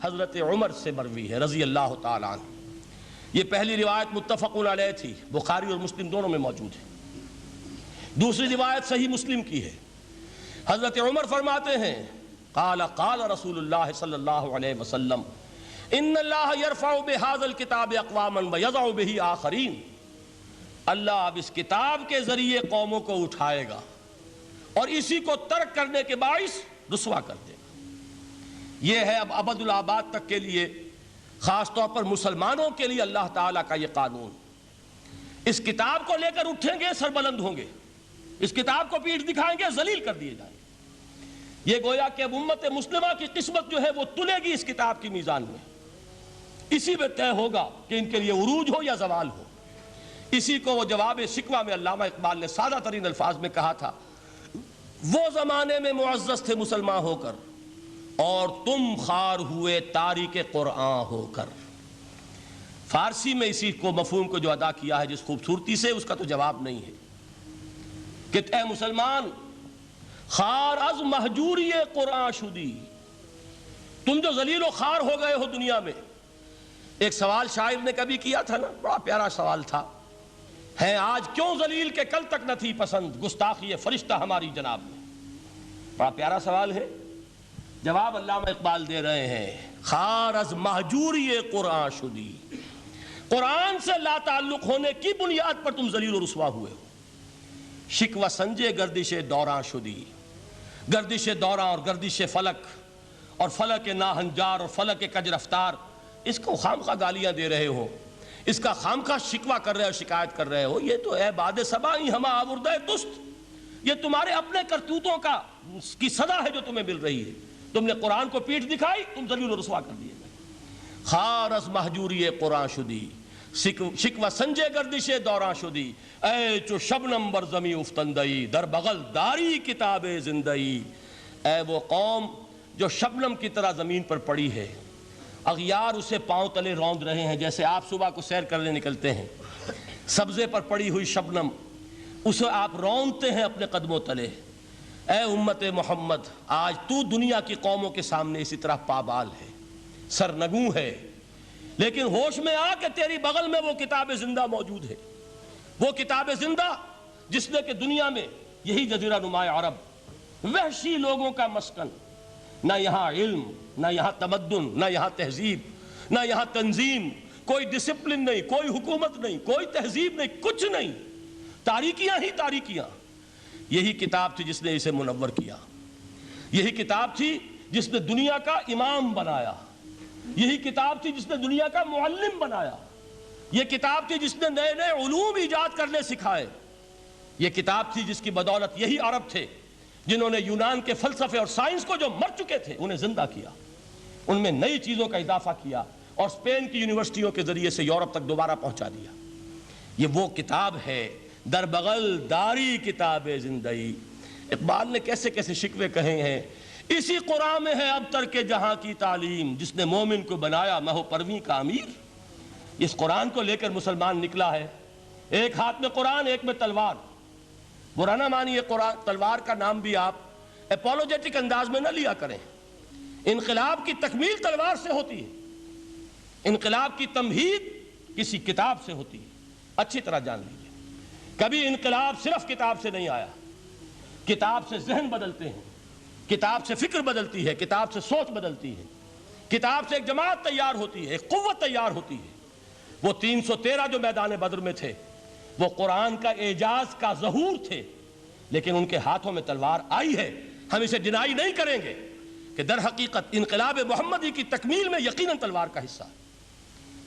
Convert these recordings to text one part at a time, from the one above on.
حضرت عمر سے مروی ہے رضی اللہ تعالیٰ عنہ. یہ پہلی روایت متفق علیہ تھی، بخاری اور مسلم دونوں میں موجود ہے. دوسری روایت صحیح مسلم کی ہے. حضرت عمر فرماتے ہیں قال قال رسول اللہ صلی اللہ علیہ وسلم ان اللہ یرفع بہذا الکتاب اقواما ویضع بہ آخرین. اللہ اب اس کتاب کے ذریعے قوموں کو اٹھائے گا اور اسی کو ترک کرنے کے باعث رسوا کر دے گا. یہ ہے اب ابد الآباد تک کے لیے، خاص طور پر مسلمانوں کے لیے اللہ تعالیٰ کا یہ قانون. اس کتاب کو لے کر اٹھیں گے سربلند ہوں گے، اس کتاب کو پیٹھ دکھائیں گے ذلیل کر دیے جائیں گے. یہ گویا کہ اب امت مسلمہ کی قسمت جو ہے وہ تلے گی اس کتاب کی میزان میں. اسی میں طے ہوگا کہ ان کے لیے عروج ہو یا زوال ہو. اسی کو وہ جواب شکوہ میں علامہ اقبال نے سادہ ترین الفاظ میں کہا تھا، وہ زمانے میں معزز تھے مسلمان ہو کر اور تم خوار ہوئے تاریک قرآن ہو کر. فارسی میں اسی کو مفہوم کو جو ادا کیا ہے جس خوبصورتی سے، اس کا تو جواب نہیں ہے کہ اے مسلمان خار از مہجوری قرآن شدی، تم جو ذلیل و خوار ہو گئے ہو دنیا میں. ایک سوال شاعر نے کبھی کیا تھا نا، بڑا پیارا سوال تھا، ہے آج کیوں ذلیل کہ کل تک نہ تھی پسند گستاخی فرشتہ ہماری جناب میں. بڑا پیارا سوال ہے. جواب علامہ اقبال دے رہے ہیں، خار از مہجوری قرآن شدی، قرآن سے لا تعلق ہونے کی بنیاد پر تم ذلیل و رسوا ہوئے ہو. شکوہ سنجے گردش دوراں شدی، گردش دوراں اور گردش فلک اور فلک ناہنجار اور فلک کج رفتار، اس کو خامخواہ گالیاں دے رہے ہو، اس کا خامخواہ شکوہ کر رہے ہو، شکایت کر رہے ہو. یہ تو اے باد صبائی ہما آوردہ دست، یہ تمہارے اپنے کرتوتوں کی صدا ہے جو تمہیں مل رہی ہے. تم نے قرآن کو پیٹھ دکھائی، تم ذلیل و رسوا کر دیے گئے. خار از مہجوری قرآن شدی، شکوہ سنجے گردش دوراں شدی، اے چو شبنم بر زمیں افتندئی در بغل داری کتاب زندئی. اے وہ قوم جو شبنم کی طرح زمین پر پڑی ہے، اغیار اسے پاؤں تلے روند رہے ہیں. جیسے آپ صبح کو سیر کرنے نکلتے ہیں، سبزے پر پڑی ہوئی شبنم اسے آپ روندتے ہیں اپنے قدموں تلے. اے امت محمد، آج تو دنیا کی قوموں کے سامنے اسی طرح پابال ہے، سرنگوں ہے، لیکن ہوش میں آ کہ تیری بغل میں وہ کتاب زندہ موجود ہے. وہ کتاب زندہ جس نے کہ دنیا میں یہی جزیرہ نما عرب، وحشی لوگوں کا مسکن، نہ یہاں علم، نہ یہاں تمدن، نہ یہاں تہذیب، نہ یہاں تنظیم، کوئی ڈسپلن نہیں، کوئی حکومت نہیں، کوئی تہذیب نہیں، کچھ نہیں، تاریکیاں ہی تاریکیاں. یہی کتاب تھی جس نے اسے منور کیا. یہی کتاب تھی جس نے دنیا کا امام بنایا. یہی کتاب تھی جس نے دنیا کا معلم بنایا. یہ کتاب تھی جس نے نئے نئے علوم ایجاد کرنے سکھائے. یہ کتاب تھی جس کی بدولت یہی عرب تھے جنہوں نے یونان کے فلسفے اور سائنس کو جو مر چکے تھے انہیں زندہ کیا، ان میں نئی چیزوں کا اضافہ کیا اور اسپین کی یونیورسٹیوں کے ذریعے سے یورپ تک دوبارہ پہنچا دیا. یہ وہ کتاب ہے، در بغل داری کتاب زندئی. اقبال نے کیسے کیسے شکوے کہے ہیں. اسی قرآن میں ہے اب ترک جہاں کی تعلیم، جس نے مومن کو بنایا مہو پرویں کا امیر. اس قرآن کو لے کر مسلمان نکلا ہے، ایک ہاتھ میں قرآن، ایک میں تلوار. برا نہ مانیے، قرآن تلوار کا نام بھی آپ اپولوجیٹک انداز میں نہ لیا کریں. انقلاب کی تکمیل تلوار سے ہوتی ہے، انقلاب کی تمہید کسی کتاب سے ہوتی ہے. اچھی طرح جان لیجیے، کبھی انقلاب صرف کتاب سے نہیں آیا. کتاب سے ذہن بدلتے ہیں، کتاب سے فکر بدلتی ہے، کتاب سے سوچ بدلتی ہے، کتاب سے ایک جماعت تیار ہوتی ہے، ایک قوت تیار ہوتی ہے. وہ 313 جو میدان بدر میں تھے وہ قرآن کا اعجاز کا ظہور تھے، لیکن ان کے ہاتھوں میں تلوار آئی ہے. ہم اسے ڈینائی نہیں کریں گے کہ در حقیقت انقلاب محمدی کی تکمیل میں یقیناً تلوار کا حصہ ہے.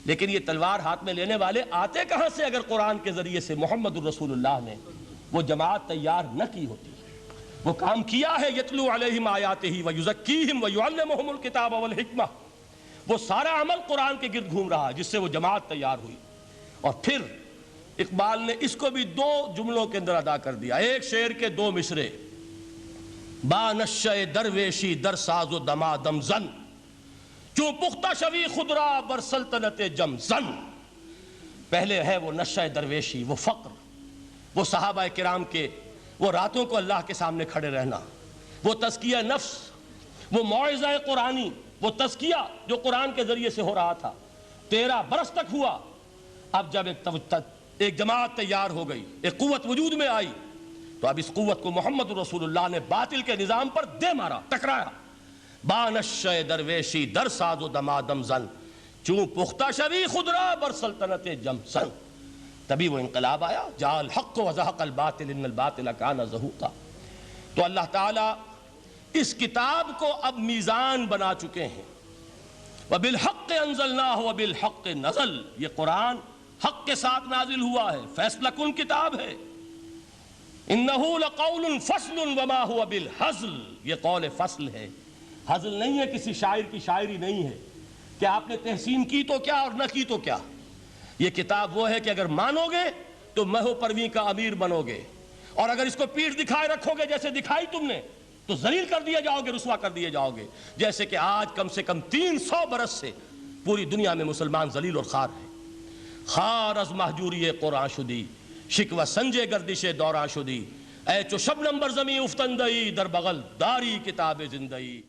لیکن یہ تلوار ہاتھ میں لینے والے آتے کہاں سے اگر قرآن کے ذریعے سے محمد الرسول اللہ نے وہ جماعت تیار نہ کی ہوتی. وہ کام کیا ہے، یتلو علیہم آیاتہ ویزکیہم ویعلمہم الکتاب والحکمہ. وہ سارا عمل قرآن کے گرد گھوم رہا جس سے وہ جماعت تیار ہوئی. اور پھر اقبال نے اس کو بھی 2 جملوں کے اندر ادا کر دیا. ایک شعر کے 2 مصرے، با نشہ درویشی در ساز و دما دم زن، چوں پختہ شوی خود را بر سلطنت جم زن. پہلے ہے وہ نشہ درویشی، وہ فقر، وہ صحابہ کرام کے وہ راتوں کو اللہ کے سامنے کھڑے رہنا، وہ تزکیہ نفس، وہ موعظہ قرآنی، وہ تزکیہ جو قرآن کے ذریعے سے ہو رہا تھا 13 برس تک ہوا. اب جب ایک جماعت تیار ہو گئی, ایک قوت وجود میں آئی, تو اب اس قوت کو محمد رسول اللہ نے باطل کے نظام پر دے مارا, ٹکرایا. بانش درویشی در ساز و دمادم زن, چون پختہ شوی خود را بر سلطنت جم سن. تبھی وہ انقلاب آیا, جاء الحق وزہق الباطل ان الباطل کان زہوقا. تو اللہ تعالیٰ اس کتاب کو اب میزان بنا چکے ہیں. وَبِالْحَقِّ أَنزَلْنَاهُ وَبِالْحَقِّ نَزَلَ, یہ قرآن حق کے ساتھ نازل ہوا ہے, فیصلہ کن کتاب ہے. إِنَّهُ لَقَوْلٌ فَصْلٌ وَمَا هُوَ بِالْحَزْلِ, یہ قول فصل ہے, حزل نہیں ہے, کسی شاعر کی شاعری نہیں ہے کہ آپ نے تحسین کی تو کیا اور نہ کی تو کیا. یہ کتاب وہ ہے کہ اگر مانو گے تو مہو پرویں کا امیر بنو گے, اور اگر اس کو پیٹھ دکھائے رکھو گے جیسے دکھائی تم نے تو ذلیل کر دیے جاؤ گے, رسوا کر دیے جاؤ گے, جیسے کہ آج کم سے کم 300 برس سے پوری دنیا میں مسلمان ذلیل اور خوار ہیں. خار از محجوری قرآن شدی, شکوہ سنجے گردش دوران شدی, اے چو شبنم بر زمین افتندئی, در بغل داری کتاب زندئی.